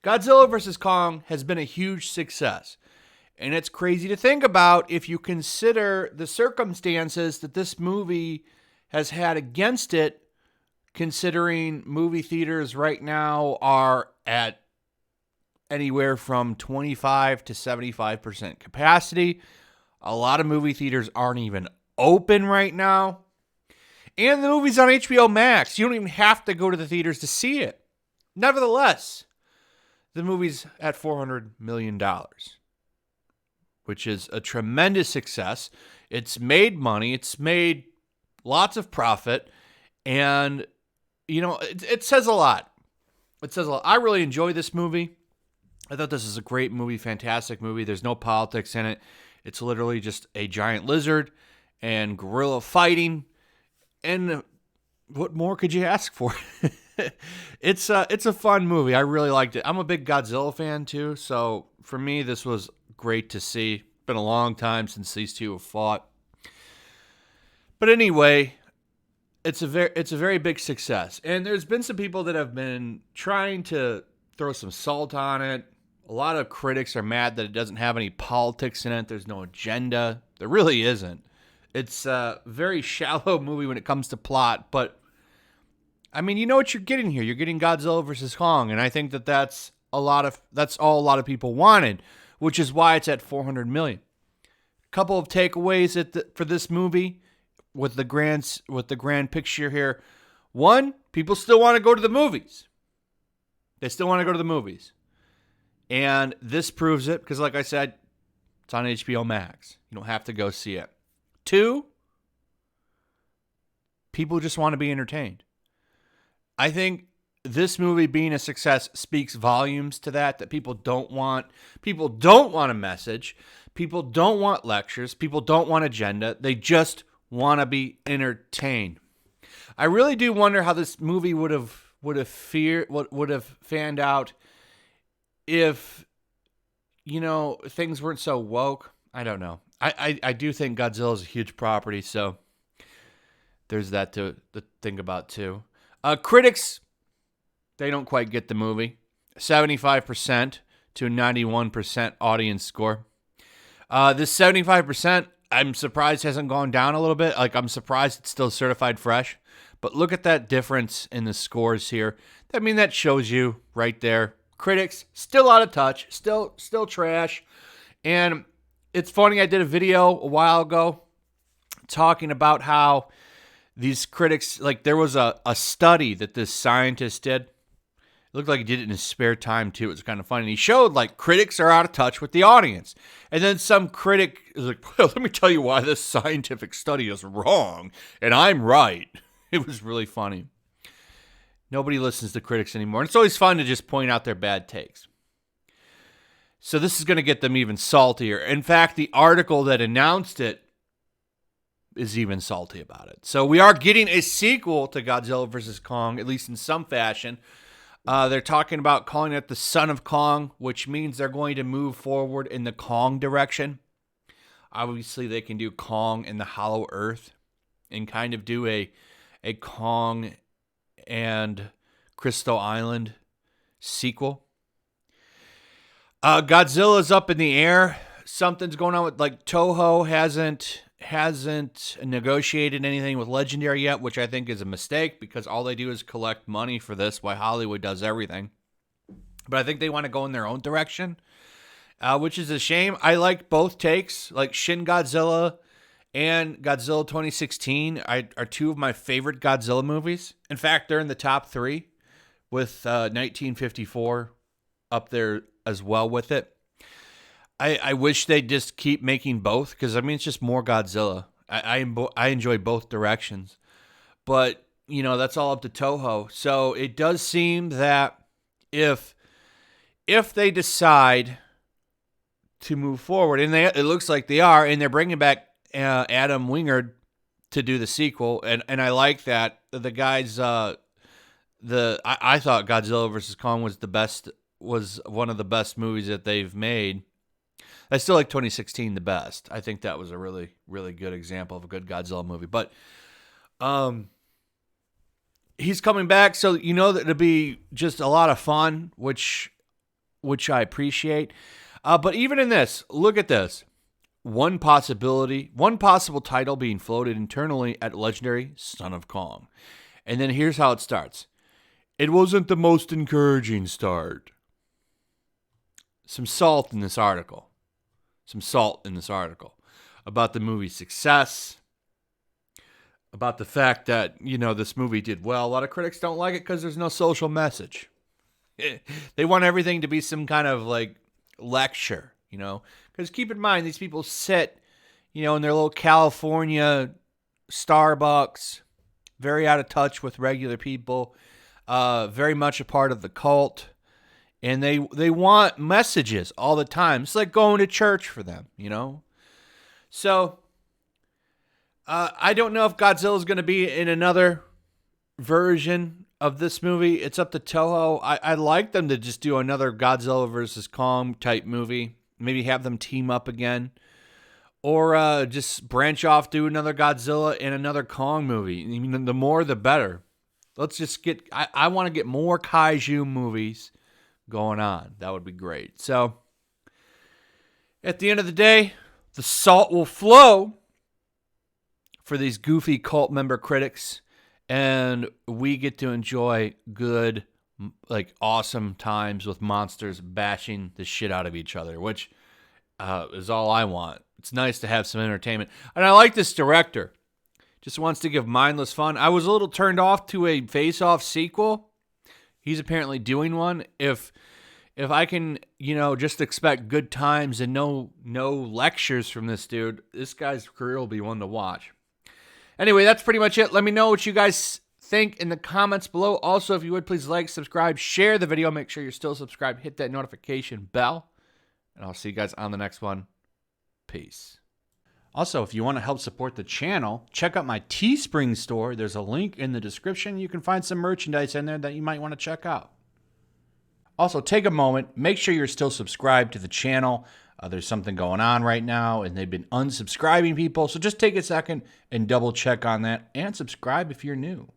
Godzilla vs. Kong has been a huge success. And it's crazy to think about if you consider the circumstances that this movie has had against it, considering movie theaters right now are at anywhere from 25 to 75% capacity. A lot of movie theaters aren't even open right now. And the movie's on HBO Max. You don't even have to go to the theaters to see it. Nevertheless, the movie's at $400 million, which is a tremendous success. It's made money. It's made lots of profit. And, it says a lot. It says a lot. I really enjoy this movie. I thought this is a great movie, fantastic movie. There's no politics in it. It's literally just a giant lizard and gorilla fighting. And what more could you ask for? It's a fun movie. I really liked it. I'm a big Godzilla fan too, so for me this was great to see. Been a long time since these two have fought. But anyway, it's a very big success. And there's been some people that have been trying to throw some salt on it. A lot of critics are mad that it doesn't have any politics in it. There's no agenda. There really isn't. It's a very shallow movie when it comes to plot, but I mean, you know what you're getting here. You're getting Godzilla versus Kong, and I think that's all a lot of people wanted, which is why it's at $400 million. A couple of takeaways for this movie with the grand picture here. One, people still want to go to the movies. They still want to go to the movies. And this proves it because, like I said, it's on HBO Max. You don't have to go see it. Two, people just want to be entertained. I think this movie being a success speaks volumes to that people don't want a message. People don't want lectures. People don't want agenda. They just want to be entertained. I really do wonder how this movie would have fanned out if, things weren't so woke. I don't know. I do think Godzilla is a huge property, so there's that to think about too. Critics, they don't quite get the movie. 75% to 91% audience score. This 75%, I'm surprised hasn't gone down a little bit. I'm surprised it's still certified fresh. But look at that difference in the scores here. I mean, that shows you right there. Critics, still out of touch, still trash. And it's funny, I did a video a while ago talking about how these critics, there was a study that this scientist did. It looked like he did it in his spare time, too. It was kind of funny. And he showed, critics are out of touch with the audience. And then some critic is like, well, let me tell you why this scientific study is wrong, and I'm right. It was really funny. Nobody listens to critics anymore. And it's always fun to just point out their bad takes. So this is going to get them even saltier. In fact, the article that announced it is even salty about it. So we are getting a sequel to Godzilla vs. Kong, at least in some fashion. They're talking about calling it the Son of Kong, which means they're going to move forward in the Kong direction. Obviously, they can do Kong and the Hollow Earth and kind of do a Kong and Crystal Island sequel. Godzilla's up in the air. Something's going on with Toho hasn't negotiated anything with Legendary yet, which I think is a mistake because all they do is collect money for this while Hollywood does everything. But I think they want to go in their own direction, which is a shame. I like both takes, Shin Godzilla and Godzilla 2016 are two of my favorite Godzilla movies. In fact, they're in the top 3 with 1954 up there as well with it. I wish they'd just keep making both because, it's just more Godzilla. I enjoy both directions. But, that's all up to Toho. So it does seem that if they decide to move forward, and it looks like they are, and they're bringing back Adam Wingard to do the sequel, and I like that. The guys, I thought Godzilla vs. Kong was one of the best movies that they've made. I still like 2016 the best. I think that was a really, really good example of a good Godzilla movie. But he's coming back, so that it'll be just a lot of fun, which which I appreciate. But even in this, look at this. One possible title being floated internally at legendary Son of Kong. And then here's how it starts. It wasn't the most encouraging start. Some salt in this article. About the movie's success. About the fact that, this movie did well. A lot of critics don't like it because there's no social message. They want everything to be some kind of like lecture, Because keep in mind, these people sit, in their little California Starbucks, very out of touch with regular people, very much a part of the cult. And they want messages all the time. It's like going to church for them, So, I don't know if Godzilla's going to be in another version of this movie. It's up to Toho. I'd like them to just do another Godzilla versus Kong type movie. Maybe have them team up again. Or just branch off, do another Godzilla and another Kong movie. I mean, the more, the better. Let's just get... I want to get more kaiju movies going on. That would be great. So, at the end of the day, the salt will flow for these goofy cult member critics. And we get to enjoy good, awesome times with monsters bashing the shit out of each other, which is all I want. It's nice to have some entertainment. And I like this director. Just wants to give mindless fun. I was a little turned off to a Face-Off sequel. He's apparently doing one. If I can, just expect good times and no lectures from this dude, this guy's career will be one to watch. Anyway, that's pretty much it. Let me know what you guys think in the comments below. Also, if you would, please like, subscribe, share the video. Make sure you're still subscribed. Hit that notification bell. And I'll see you guys on the next one. Peace. Also, if you want to help support the channel, check out my Teespring store. There's a link in the description. You can find some merchandise in there that you might want to check out. Also, take a moment. Make sure you're still subscribed to the channel. There's something going on right now, and they've been unsubscribing people. So just take a second and double check on that, and subscribe if you're new.